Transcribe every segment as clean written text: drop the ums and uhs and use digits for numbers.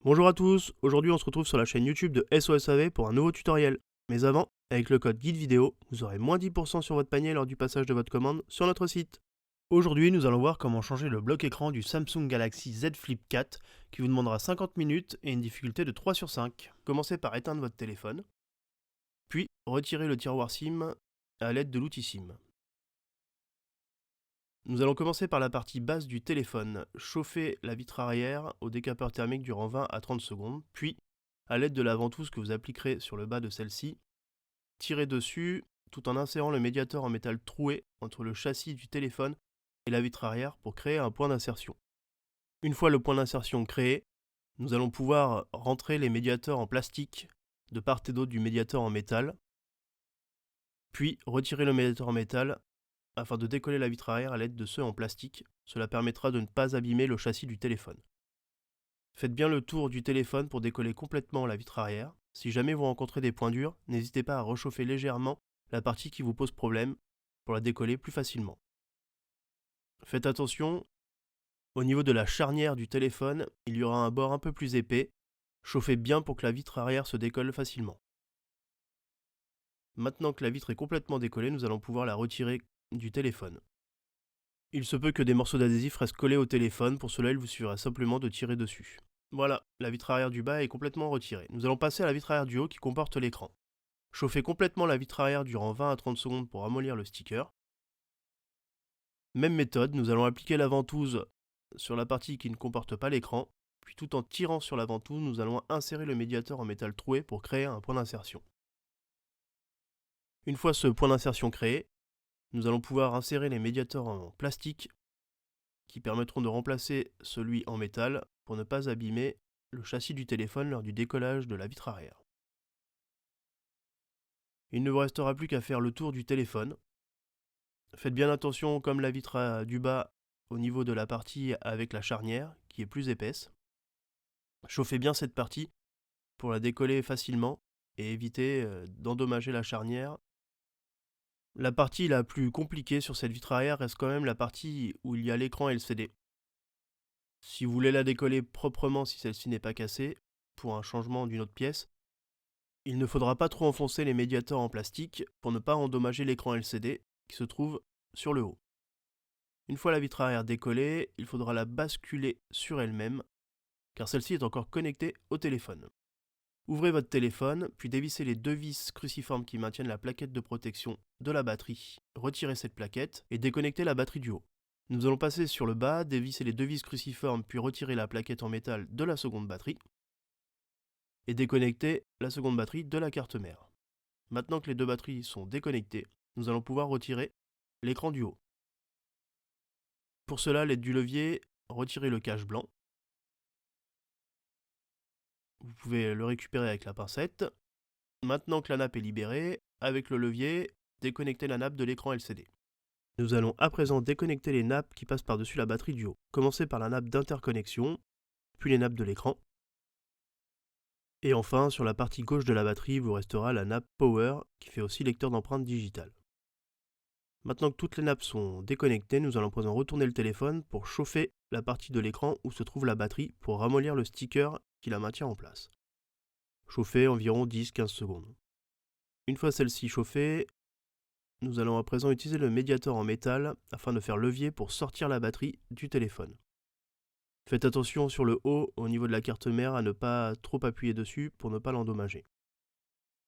Bonjour à tous, aujourd'hui on se retrouve sur la chaîne YouTube de SOSAV pour un nouveau tutoriel. Mais avant, avec le code guide vidéo, vous aurez moins 10% sur votre panier lors du passage de votre commande sur notre site. Aujourd'hui, nous allons voir comment changer le bloc écran du Samsung Galaxy Z Flip 4 qui vous demandera 50 minutes et une difficulté de 3 sur 5. Commencez par éteindre votre téléphone, puis retirez le tiroir SIM à l'aide de l'outil SIM. Nous allons commencer par la partie basse du téléphone. Chauffez la vitre arrière au décapeur thermique durant 20 à 30 secondes, puis, à l'aide de la ventouse que vous appliquerez sur le bas de celle-ci, tirez dessus tout en insérant le médiateur en métal troué entre le châssis du téléphone et la vitre arrière pour créer un point d'insertion. Une fois le point d'insertion créé, nous allons pouvoir rentrer les médiateurs en plastique de part et d'autre du médiateur en métal, puis retirer le médiateur en métal afin de décoller la vitre arrière à l'aide de ceux en plastique. Cela permettra de ne pas abîmer le châssis du téléphone. Faites bien le tour du téléphone pour décoller complètement la vitre arrière. Si jamais vous rencontrez des points durs, n'hésitez pas à rechauffer légèrement la partie qui vous pose problème pour la décoller plus facilement. Faites attention, au niveau de la charnière du téléphone, il y aura un bord un peu plus épais. Chauffez bien pour que la vitre arrière se décolle facilement. Maintenant que la vitre est complètement décollée, nous allons pouvoir la retirer du téléphone. Il se peut que des morceaux d'adhésif restent collés au téléphone, pour cela il vous suffira simplement de tirer dessus. Voilà, la vitre arrière du bas est complètement retirée. Nous allons passer à la vitre arrière du haut qui comporte l'écran. Chauffez complètement la vitre arrière durant 20 à 30 secondes pour ramollir le sticker. Même méthode, nous allons appliquer la ventouse sur la partie qui ne comporte pas l'écran, puis tout en tirant sur la ventouse, nous allons insérer le médiateur en métal troué pour créer un point d'insertion. Une fois ce point d'insertion créé, nous allons pouvoir insérer les médiateurs en plastique qui permettront de remplacer celui en métal pour ne pas abîmer le châssis du téléphone lors du décollage de la vitre arrière. Il ne vous restera plus qu'à faire le tour du téléphone. Faites bien attention, comme la vitre du bas, au niveau de la partie avec la charnière qui est plus épaisse. Chauffez bien cette partie pour la décoller facilement et éviter d'endommager la charnière. La partie la plus compliquée sur cette vitre arrière reste quand même la partie où il y a l'écran LCD. Si vous voulez la décoller proprement si celle-ci n'est pas cassée, pour un changement d'une autre pièce, il ne faudra pas trop enfoncer les médiateurs en plastique pour ne pas endommager l'écran LCD qui se trouve sur le haut. Une fois la vitre arrière décollée, il faudra la basculer sur elle-même, car celle-ci est encore connectée au téléphone. Ouvrez votre téléphone, puis dévissez les deux vis cruciformes qui maintiennent la plaquette de protection de la batterie. Retirez cette plaquette et déconnectez la batterie du haut. Nous allons passer sur le bas, dévisser les deux vis cruciformes, puis retirer la plaquette en métal de la seconde batterie et déconnecter la seconde batterie de la carte mère. Maintenant que les deux batteries sont déconnectées, nous allons pouvoir retirer l'écran du haut. Pour cela, à l'aide du levier, retirez le cache blanc. Vous pouvez le récupérer avec la pincette. Maintenant que la nappe est libérée, avec le levier, déconnectez la nappe de l'écran LCD. Nous allons à présent déconnecter les nappes qui passent par-dessus la batterie du haut. Commencez par la nappe d'interconnexion, puis les nappes de l'écran. Et enfin, sur la partie gauche de la batterie, vous restera la nappe Power qui fait aussi lecteur d'empreintes digitales. Maintenant que toutes les nappes sont déconnectées, nous allons à présent retourner le téléphone pour chauffer la partie de l'écran où se trouve la batterie pour ramollir le sticker qui la maintient en place. Chauffer environ 10-15 secondes. Une fois celle-ci chauffée, nous allons à présent utiliser le médiateur en métal afin de faire levier pour sortir la batterie du téléphone. Faites attention sur le haut, au niveau de la carte mère, à ne pas trop appuyer dessus pour ne pas l'endommager.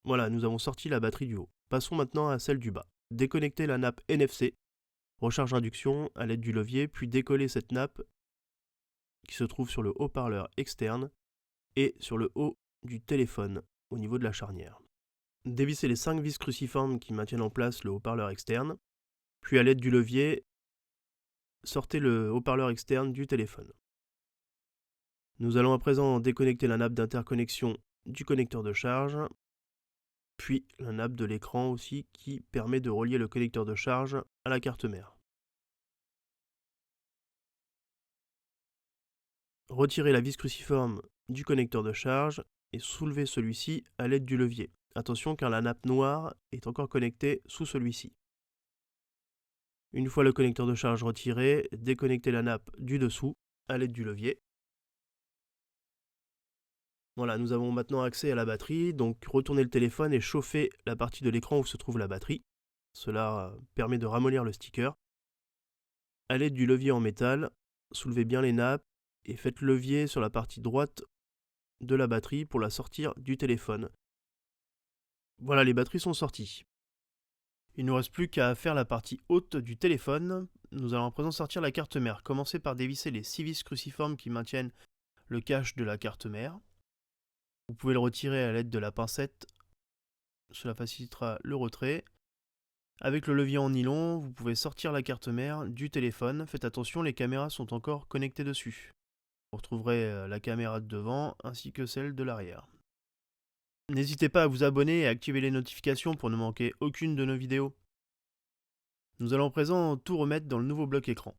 Voilà, nous avons sorti la batterie du haut. Passons maintenant à celle du bas. Déconnectez la nappe NFC, recharge induction à l'aide du levier, puis décollez cette nappe qui se trouve sur le haut-parleur externe et sur le haut du téléphone, au niveau de la charnière. Dévissez les 5 vis cruciformes qui maintiennent en place le haut-parleur externe, puis à l'aide du levier, sortez le haut-parleur externe du téléphone. Nous allons à présent déconnecter la nappe d'interconnexion du connecteur de charge, puis la nappe de l'écran aussi qui permet de relier le connecteur de charge à la carte mère. Retirez la vis cruciforme du connecteur de charge et soulevez celui-ci à l'aide du levier. Attention car la nappe noire est encore connectée sous celui-ci. Une fois le connecteur de charge retiré, déconnectez la nappe du dessous à l'aide du levier. Voilà, nous avons maintenant accès à la batterie, donc retournez le téléphone et chauffez la partie de l'écran où se trouve la batterie. Cela permet de ramollir le sticker. À l'aide du levier en métal, soulevez bien les nappes et faites levier sur la partie droite de la batterie pour la sortir du téléphone. Voilà, les batteries sont sorties. Il ne nous reste plus qu'à faire la partie haute du téléphone. Nous allons à présent sortir la carte mère. Commencez par dévisser les 6 vis cruciformes qui maintiennent le cache de la carte mère. Vous pouvez le retirer à l'aide de la pincette. Cela facilitera le retrait. Avec le levier en nylon, vous pouvez sortir la carte mère du téléphone. Faites attention, les caméras sont encore connectées dessus. Vous retrouverez la caméra de devant ainsi que celle de l'arrière. N'hésitez pas à vous abonner et à activer les notifications pour ne manquer aucune de nos vidéos. Nous allons à présent tout remettre dans le nouveau bloc écran.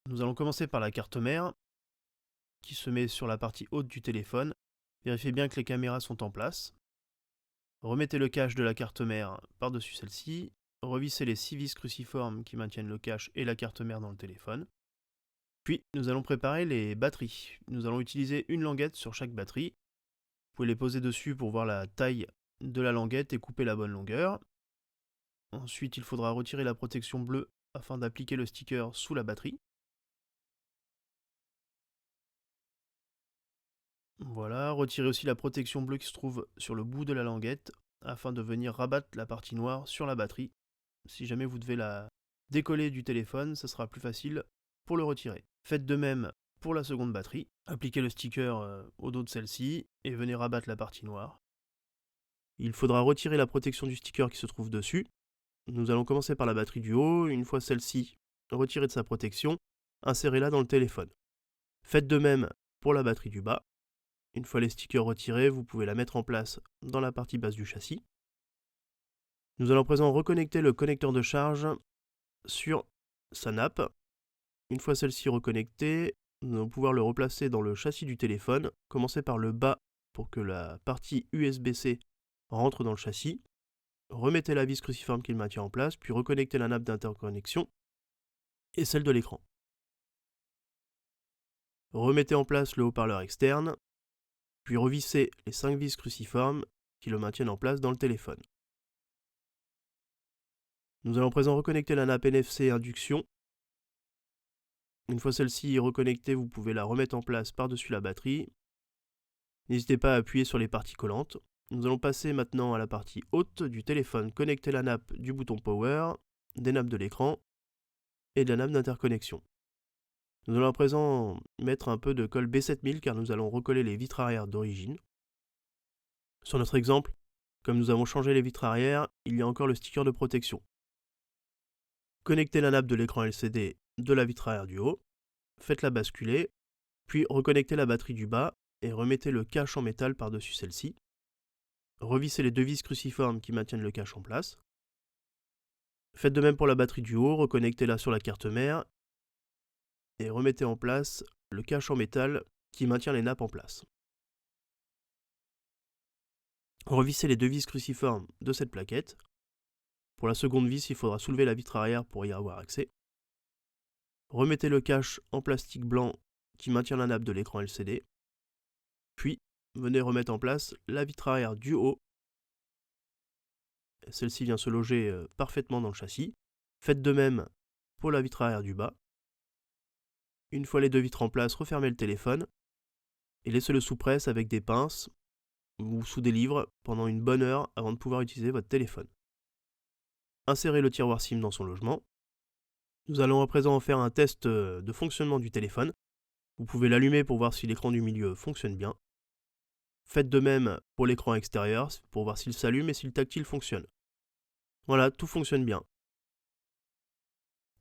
Nous allons commencer par la carte mère qui se met sur la partie haute du téléphone. Vérifiez bien que les caméras sont en place. Remettez le cache de la carte mère par-dessus celle-ci. Revissez les 6 vis cruciformes qui maintiennent le cache et la carte mère dans le téléphone. Puis nous allons préparer les batteries. Nous allons utiliser une languette sur chaque batterie. Vous pouvez les poser dessus pour voir la taille de la languette et couper la bonne longueur. Ensuite, il faudra retirer la protection bleue afin d'appliquer le sticker sous la batterie. Voilà, retirez aussi la protection bleue qui se trouve sur le bout de la languette afin de venir rabattre la partie noire sur la batterie. Si jamais vous devez la décoller du téléphone, ça sera plus facile pour le retirer. Faites de même pour la seconde batterie. Appliquez le sticker au dos de celle-ci et venez rabattre la partie noire. Il faudra retirer la protection du sticker qui se trouve dessus. Nous allons commencer par la batterie du haut. Une fois celle-ci retirée de sa protection, insérez-la dans le téléphone. Faites de même pour la batterie du bas. Une fois les stickers retirés, vous pouvez la mettre en place dans la partie basse du châssis. Nous allons à présent reconnecter le connecteur de charge sur sa nappe. Une fois celle-ci reconnectée, nous allons pouvoir le replacer dans le châssis du téléphone. Commencez par le bas pour que la partie USB-C rentre dans le châssis. Remettez la vis cruciforme qui le maintient en place, puis reconnectez la nappe d'interconnexion et celle de l'écran. Remettez en place le haut-parleur externe, puis revissez les 5 vis cruciformes qui le maintiennent en place dans le téléphone. Nous allons à présent reconnecter la nappe NFC induction. Une fois celle-ci reconnectée, vous pouvez la remettre en place par-dessus la batterie. N'hésitez pas à appuyer sur les parties collantes. Nous allons passer maintenant à la partie haute du téléphone. Connecter la nappe du bouton Power, des nappes de l'écran et de la nappe d'interconnexion. Nous allons à présent mettre un peu de colle B7000 car nous allons recoller les vitres arrière d'origine. Sur notre exemple, comme nous avons changé les vitres arrière, il y a encore le sticker de protection. Connectez la nappe de l'écran LCD de la vitre arrière du haut, faites-la basculer, puis reconnectez la batterie du bas et remettez le cache en métal par-dessus celle-ci. Revissez les 2 vis cruciformes qui maintiennent le cache en place. Faites de même pour la batterie du haut, reconnectez-la sur la carte mère et remettez en place le cache en métal qui maintient les nappes en place. Revissez les 2 vis cruciformes de cette plaquette. Pour la seconde vis, il faudra soulever la vitre arrière pour y avoir accès. Remettez le cache en plastique blanc qui maintient la nappe de l'écran LCD. Puis, venez remettre en place la vitre arrière du haut. Celle-ci vient se loger parfaitement dans le châssis. Faites de même pour la vitre arrière du bas. Une fois les 2 vitres en place, refermez le téléphone et laissez-le sous presse avec des pinces ou sous des livres pendant une bonne heure avant de pouvoir utiliser votre téléphone. Insérez le tiroir SIM dans son logement. Nous allons à présent faire un test de fonctionnement du téléphone. Vous pouvez l'allumer pour voir si l'écran du milieu fonctionne bien. Faites de même pour l'écran extérieur pour voir s'il s'allume et si le tactile fonctionne. Voilà, tout fonctionne bien.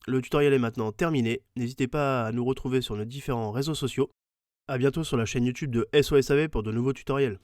Le tutoriel est maintenant terminé. N'hésitez pas à nous retrouver sur nos différents réseaux sociaux. A bientôt sur la chaîne YouTube de SOSAV pour de nouveaux tutoriels.